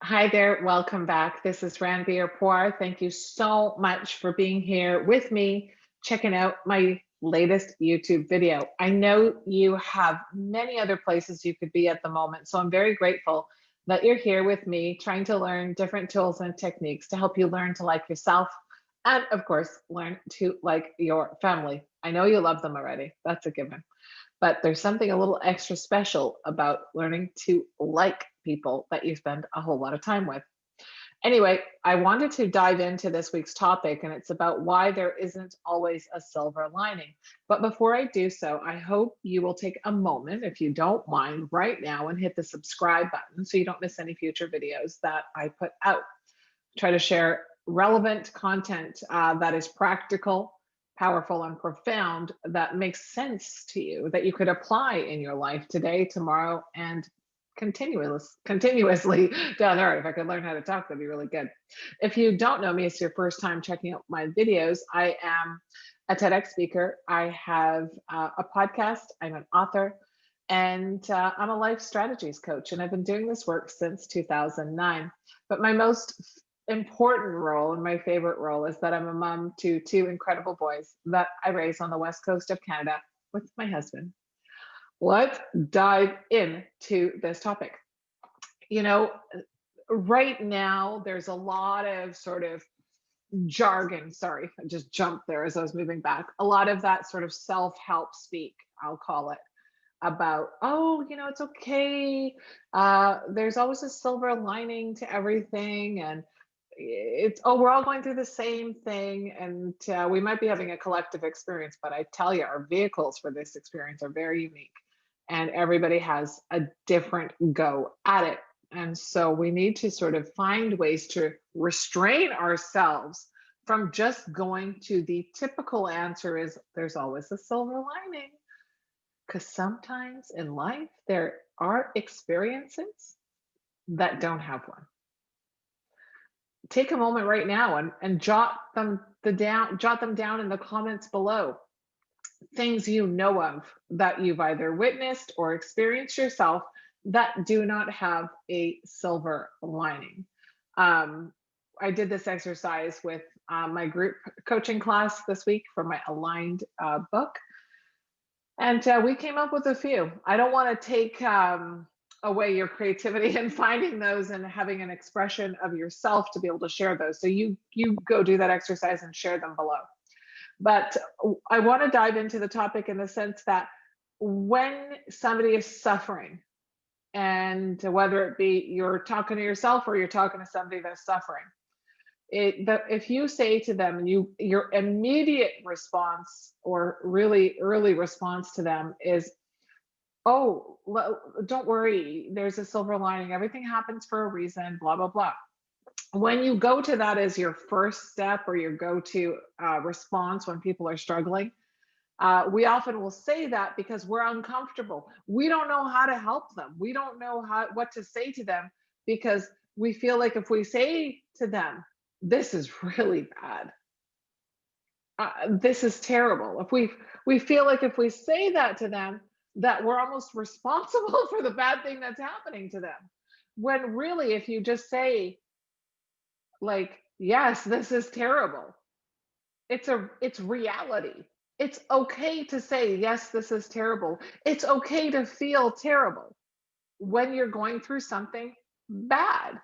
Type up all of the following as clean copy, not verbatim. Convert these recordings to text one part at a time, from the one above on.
Hi there, welcome back. This is Ranbir Puar. Thank you so much for being here with me, checking out my latest YouTube video. I know you have many other places you could be at the moment, so I'm very grateful that you're here with me, trying to learn different tools and techniques to help you learn to like yourself and, of course, learn to like your family. I know you love them already, that's a given. But there's something a little extra special about learning to like people that you spend a whole lot of time with. Anyway, I wanted to dive into this week's topic, and it's about why there isn't always a silver lining. But before I do so, I hope you will take a moment, if you don't mind, right now and hit the subscribe button so you don't miss any future videos that I put out. Try to share relevant content that is practical, powerful, and profound that makes sense to you that you could apply in your life today, tomorrow, and continuously down the road. If I could learn how to talk, that'd be really good. If you don't know me, it's your first time checking out my videos. I am a TEDx speaker. I have a podcast. I'm an author. And I'm a life strategies coach, and I've been doing this work since 2009. But my most important role and my favorite role is that I'm a mom to two incredible boys that I raise on the west coast of Canada with my husband. Let's dive into this topic. You know, right now there's a lot of sort of jargon. Sorry, I just jumped there as I was moving back. A lot of that sort of self help speak, I'll call it, about, oh, it's okay. There's always a silver lining to everything. And it's, oh, we're all going through the same thing. And we might be having a collective experience, but I tell you, our vehicles for this experience are very unique. And everybody has a different go at it. And so we need to sort of find ways to restrain ourselves from just going to the typical answer is there's always a silver lining. Because sometimes in life, there are experiences that don't have one. Take a moment right now and jot them down in the comments below. Things you know of that you've either witnessed or experienced yourself that do not have a silver lining. Um, I did this exercise with my group coaching class this week for my Aligned book. And we came up with a few. I don't want to take away your creativity in finding those and having an expression of yourself to be able to share those. So you go do that exercise and share them below. But I want to dive into the topic in the sense that when somebody is suffering, and whether it be you're talking to yourself or you're talking to somebody that's suffering, if you say to them and your immediate response or really early response to them is, oh, don't worry, there's a silver lining, everything happens for a reason, blah blah blah. When you go to that as your first step or your go-to response when people are struggling, we often will say that because we're uncomfortable. We don't know how to help them. We don't know what to say to them because we feel like if we say to them, this is really bad, this is terrible. If we feel like if we say that to them, that we're almost responsible for the bad thing that's happening to them. When really, if you just say, like, yes, this is terrible, it's reality. It's okay to say, yes, this is terrible. It's okay to feel terrible when you're going through something bad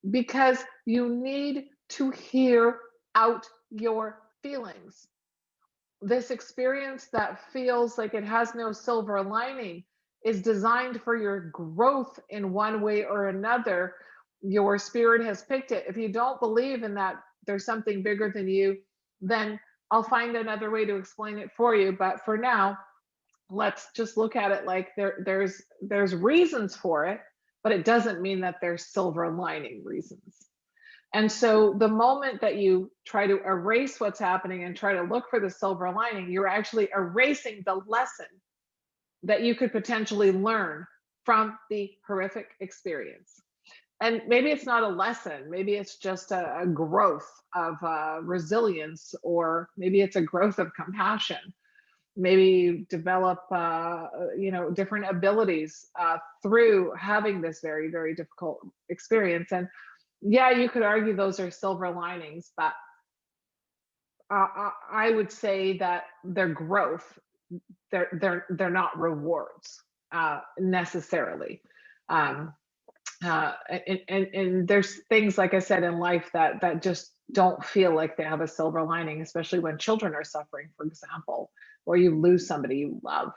because you need to hear out your feelings. This experience that feels like it has no silver lining is designed for your growth in one way or another. Your spirit has picked it. If you don't believe in that there's something bigger than you, then I'll find another way to explain it for you. But for now, let's just look at it like there's reasons for it, but it doesn't mean that there's silver lining reasons. And so the moment that you try to erase what's happening and try to look for the silver lining, you're actually erasing the lesson that you could potentially learn from the horrific experience. And maybe it's not a lesson, maybe it's just a growth of resilience, or maybe it's a growth of compassion. maybe develop different abilities through having this very, very difficult experience. And yeah, you could argue those are silver linings, but I would say that they're growth. They're not rewards necessarily. Um, and there's things, like I said, in life that just don't feel like they have a silver lining, especially when children are suffering, for example, or you lose somebody you love.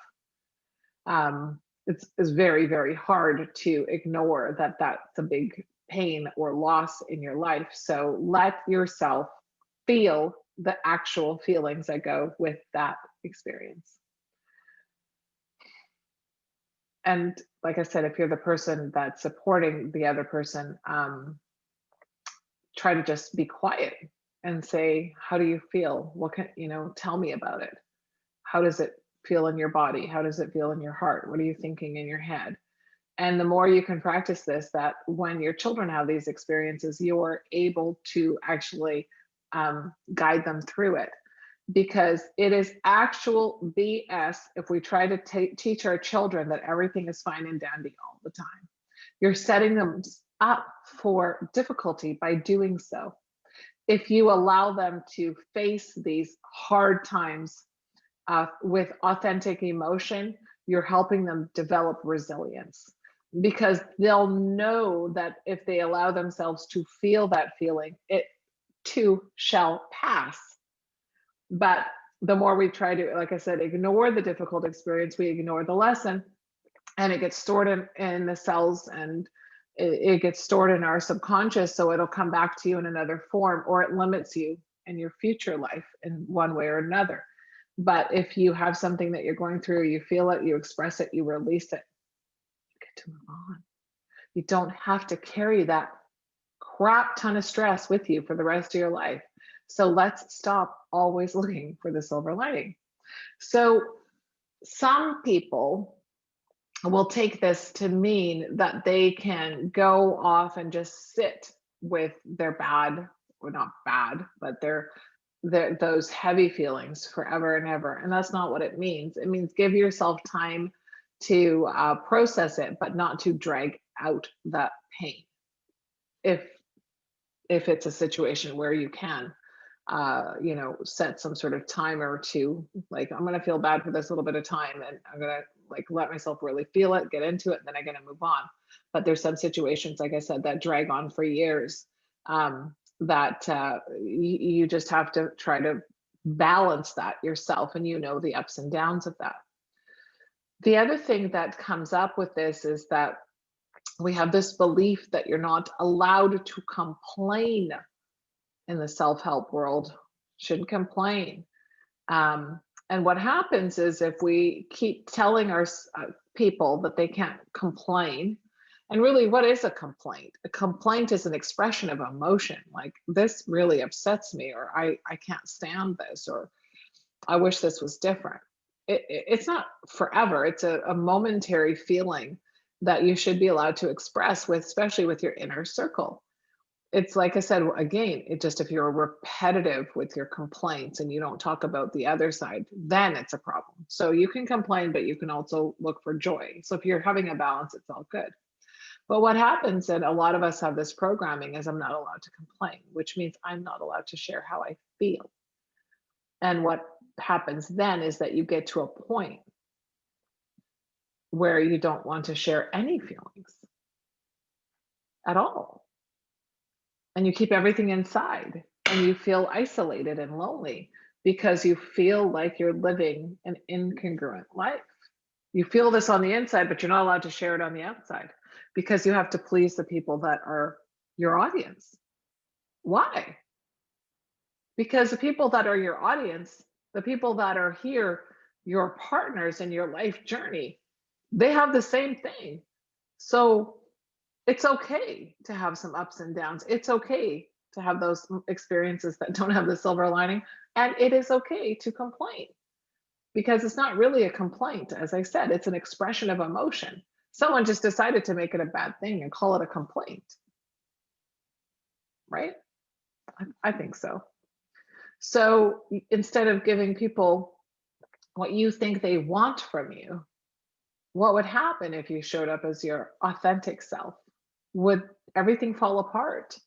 It's very, very hard to ignore that that's a big pain or loss in your life. So let yourself feel the actual feelings that go with that experience. And like I said, if you're the person that's supporting the other person, try to just be quiet and say, how do you feel? What can, tell me about it. How does it feel in your body? How does it feel in your heart? What are you thinking in your head? And the more you can practice this, that when your children have these experiences, you're able to actually guide them through it. Because it is actual BS if we try to teach our children that everything is fine and dandy all the time. You're setting them up for difficulty by doing so. If you allow them to face these hard times with authentic emotion, you're helping them develop resilience, because they'll know that if they allow themselves to feel that feeling, it too shall pass. But the more we try to, like I said, ignore the difficult experience, we ignore the lesson, and it gets stored in the cells, and it gets stored in our subconscious. So it'll come back to you in another form, or it limits you in your future life in one way or another. But if you have something that you're going through, you feel it, you express it, you release it, you get to move on. You don't have to carry that crap ton of stress with you for the rest of your life. So let's stop always looking for the silver lining. So some people will take this to mean that they can go off and just sit with their bad, or not bad, but their those heavy feelings forever and ever. And that's not what it means. It means give yourself time to process it, but not to drag out that pain. If it's a situation where you can set some sort of timer to, like, I'm going to feel bad for this little bit of time, and I'm going to, like, let myself really feel it, get into it, and then I'm going to move on. But there's some situations, like I said, that drag on for years, that you just have to try to balance that yourself, and the ups and downs of that. The other thing that comes up with this is that we have this belief that you're not allowed to complain in the self-help world. Shouldn't complain. And what happens is, if we keep telling our people that they can't complain, and really, what is a complaint? A complaint is an expression of emotion, like, this really upsets me, or I can't stand this, or I wish this was different. It's not forever. It's a momentary feeling that you should be allowed to express with, especially with your inner circle. It's like I said, again, it just, if you're repetitive with your complaints and you don't talk about the other side, then it's a problem. So you can complain, but you can also look for joy. So if you're having a balance, it's all good. But what happens, and a lot of us have this programming, is I'm not allowed to complain, which means I'm not allowed to share how I feel. And what happens then is that you get to a point where you don't want to share any feelings at all. And you keep everything inside, and you feel isolated and lonely because you feel like you're living an incongruent life. You feel this on the inside, but you're not allowed to share it on the outside because you have to please the people that are your audience. Why? Because the people that are your audience, the people that are here, your partners in your life journey, they have the same thing. So it's okay to have some ups and downs. It's okay to have those experiences that don't have the silver lining. And it is okay to complain, because it's not really a complaint. As I said, it's an expression of emotion. Someone just decided to make it a bad thing and call it a complaint, right? I think so. So instead of giving people what you think they want from you. What would happen if you showed up as your authentic self? Would everything fall apart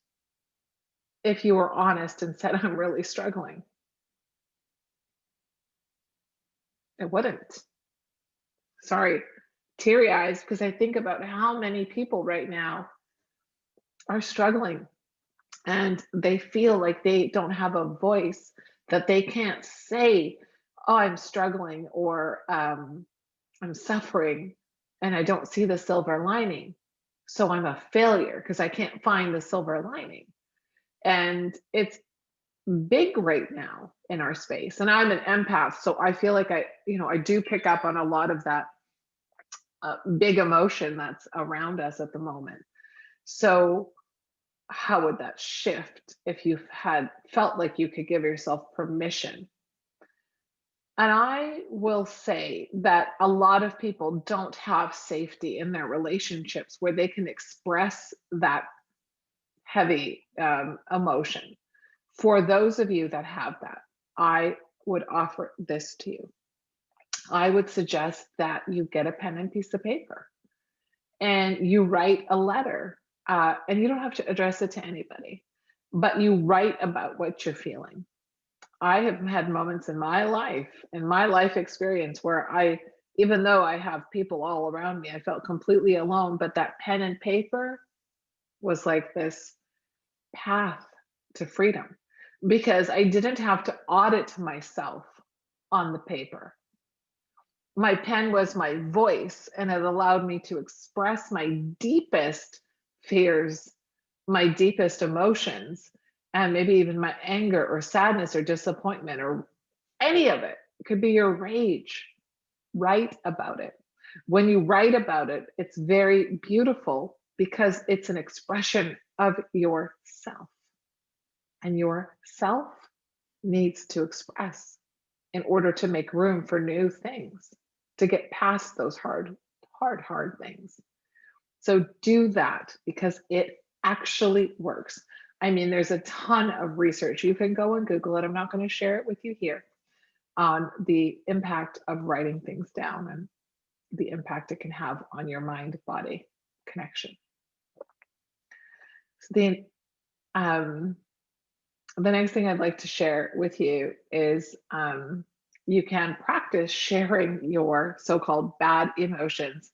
if you were honest and said, I'm really struggling? It wouldn't. Sorry, teary eyes, because I think about how many people right now are struggling and they feel like they don't have a voice, that they can't say, oh, I'm struggling, or I'm suffering and I don't see the silver lining. So I'm a failure because I can't find the silver lining. And it's big right now in our space. And I'm an empath. So I feel like I do pick up on a lot of that big emotion that's around us at the moment. So how would that shift if you had felt like you could give yourself permission? And I will say that a lot of people don't have safety in their relationships where they can express that heavy emotion. For those of you that have that, I would offer this to you. I would suggest that you get a pen and piece of paper and you write a letter. And you don't have to address it to anybody, but you write about what you're feeling. I have had moments in my life experience, where even though I have people all around me, I felt completely alone. But that pen and paper was like this path to freedom, because I didn't have to audit myself on the paper. My pen was my voice, and it allowed me to express my deepest fears, my deepest emotions, and maybe even my anger or sadness or disappointment or any of it. It could be your rage. Write about it. When you write about it, it's very beautiful because it's an expression of yourself. And yourself needs to express in order to make room for new things, to get past those hard things. So do that because it actually works. I mean, there's a ton of research. You can go and Google it. I'm not going to share it with you here, on the impact of writing things down and the impact it can have on your mind body connection. So the next thing I'd like to share with you is you can practice sharing your so called bad emotions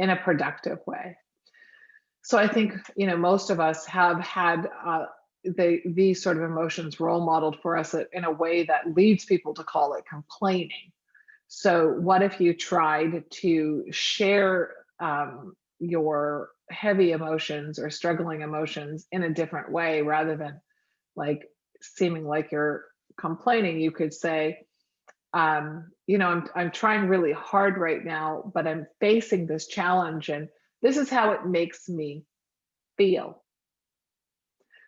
in a productive way. So I think, most of us have had these sort of emotions role modeled for us in a way that leads people to call it complaining. So what if you tried to share your heavy emotions or struggling emotions in a different way, rather than like seeming like you're complaining? You could say, I'm trying really hard right now, but I'm facing this challenge, and this is how it makes me feel.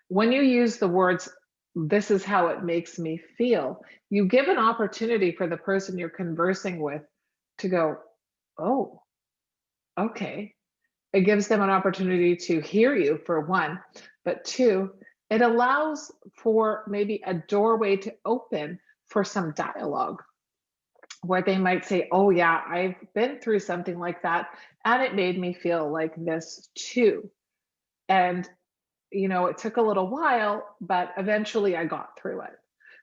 When you use the words, this is how it makes me feel, you give an opportunity for the person you're conversing with to go, oh, okay. It gives them an opportunity to hear you, for one, but two, it allows for maybe a doorway to open for some dialogue, where they might say, oh, yeah, I've been through something like that, and it made me feel like this too. And it took a little while, but eventually I got through it.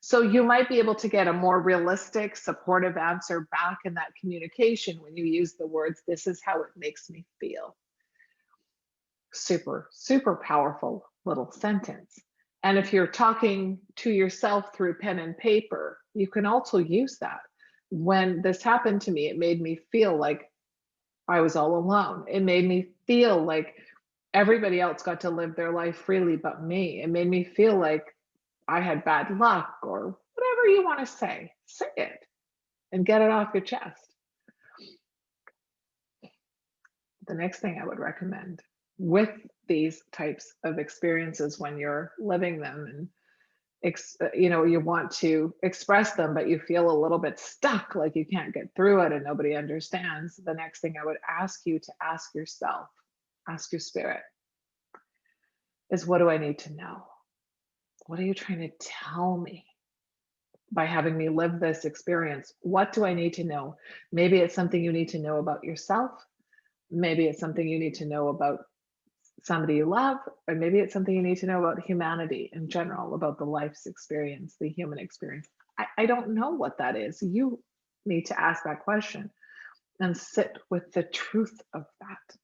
So you might be able to get a more realistic, supportive answer back in that communication when you use the words, this is how it makes me feel. Super, super powerful little sentence. And if you're talking to yourself through pen and paper, you can also use that. When this happened to me, it made me feel like I was all alone. It made me feel like everybody else got to live their life freely but me. It made me feel like I had bad luck, or whatever you want to say. Say it and get it off your chest. The next thing I would recommend with these types of experiences, when you're living them and you want to express them, but you feel a little bit stuck, like you can't get through it and nobody understands, the next thing I would ask you to ask yourself, ask your spirit, is what do I need to know? What are you trying to tell me? by having me live this experience? What do I need to know? Maybe it's something you need to know about yourself. Maybe it's something you need to know about somebody you love, or maybe it's something you need to know about humanity in general, about the life's experience, the human experience. I don't know what that is. You need to ask that question and sit with the truth of that.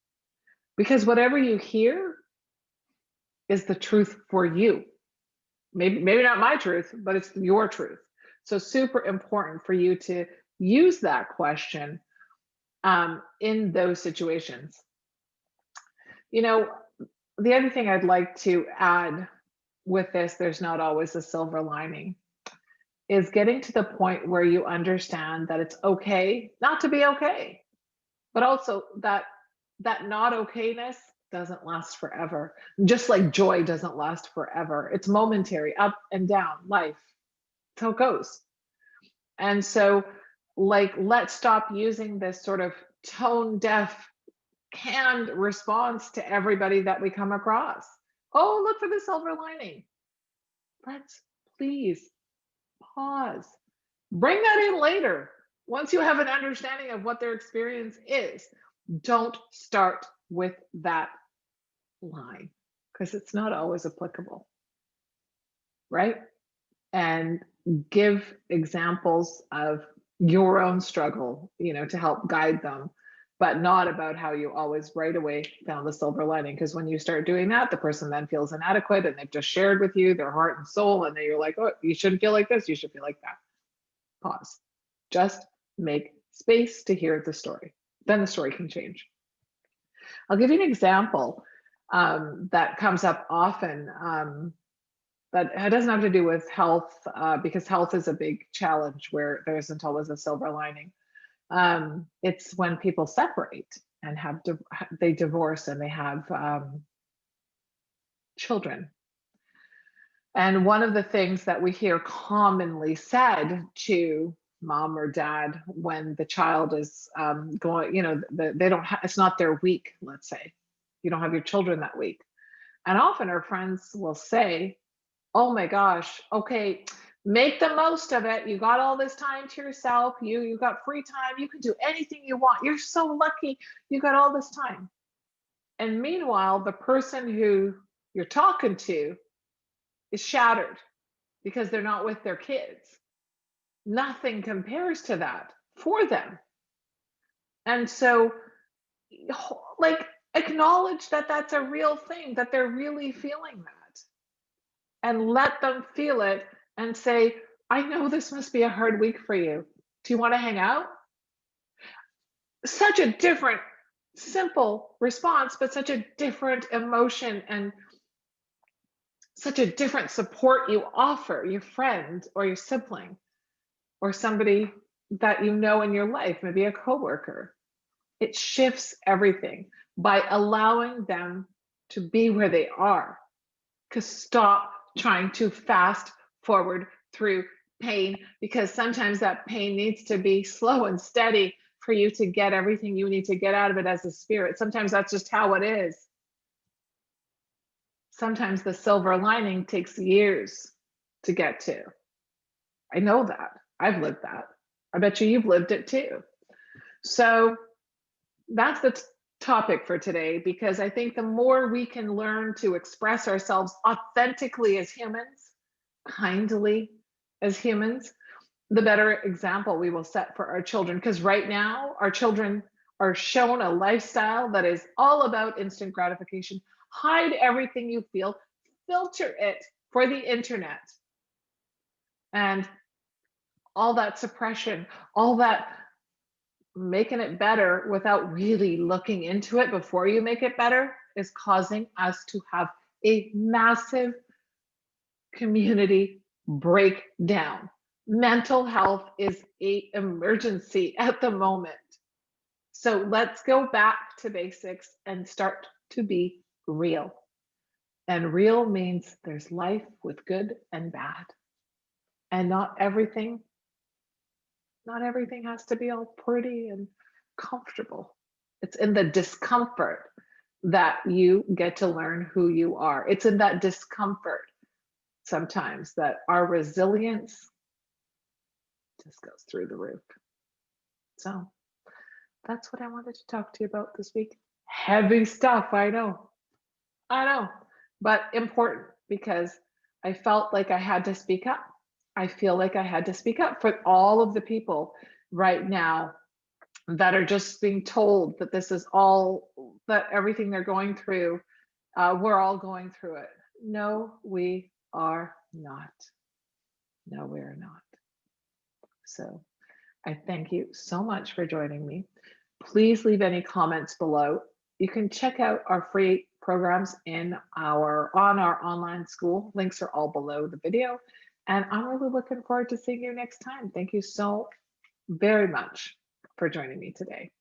Because whatever you hear is the truth for you. Maybe not my truth, but it's your truth. So super important for you to use that question in those situations. You know, the other thing I'd like to add with this, there's not always a silver lining, is getting to the point where you understand that it's okay not to be okay, but also that that not okayness doesn't last forever. Just like joy doesn't last forever. It's momentary, up and down, life. That's how it goes. And so, like, let's stop using this sort of tone deaf, canned response to everybody that we come across. Oh, look for the silver lining. Let's please pause. Bring that in later. Once you have an understanding of what their experience is, don't start with that line because it's not always applicable, right? And give examples of your own struggle, to help guide them, but not about how you always right away found the silver lining. Because when you start doing that, the person then feels inadequate and they've just shared with you their heart and soul. And then you're like, oh, you shouldn't feel like this. You should feel like that. Pause. Just make space to hear the story. Then the story can change. I'll give you an example that comes up often. But it doesn't have to do with health, because health is a big challenge where there isn't always a silver lining. It's when people separate and they divorce and they have children. And one of the things that we hear commonly said to mom or dad when the child is going, they don't have, it's not their week, let's say. You don't have your children that week. And often our friends will say, oh my gosh, okay, make the most of it. You got all this time to yourself. You got free time. You can do anything you want. You're so lucky you got all this time. And meanwhile, the person who you're talking to is shattered because they're not with their kids. Nothing compares to that for them. And so, like, acknowledge that that's a real thing, that they're really feeling that. And let them feel it and say, I know this must be a hard week for you. Do you want to hang out? Such a different, simple response, but such a different emotion and such a different support you offer your friend or your sibling or somebody that you know in your life, maybe a coworker. It shifts everything by allowing them to be where they are. Because stop trying to fast forward through pain, because sometimes that pain needs to be slow and steady for you to get everything you need to get out of it as a spirit. Sometimes that's just how it is. Sometimes the silver lining takes years to get to. I know that. I've lived that. I bet you've lived it too. So that's the topic for today, because I think the more we can learn to express ourselves authentically as humans, kindly as humans, the better example we will set for our children. Because right now, our children are shown a lifestyle that is all about instant gratification. Hide everything you feel, filter it for the internet. And all that suppression, all that making it better without really looking into it before you make it better is causing us to have a massive community breakdown. Mental health is an emergency at the moment. So let's go back to basics and start to be real. And real means there's life with good and bad. And not everything has to be all pretty and comfortable. It's in the discomfort that you get to learn who you are. It's in that discomfort sometimes that our resilience just goes through the roof. So that's what I wanted to talk to you about this week. Heavy stuff, I know, but important because I felt like I had to speak up. I feel like I had to speak up for all of the people right now that are just being told that this is all, that everything they're going through, we're all going through it. No, we are not. No, we are not. So I thank you so much for joining me. Please leave any comments below. You can check out our free programs on our online school. Links are all below the video. And I'm really looking forward to seeing you next time. Thank you so very much for joining me today.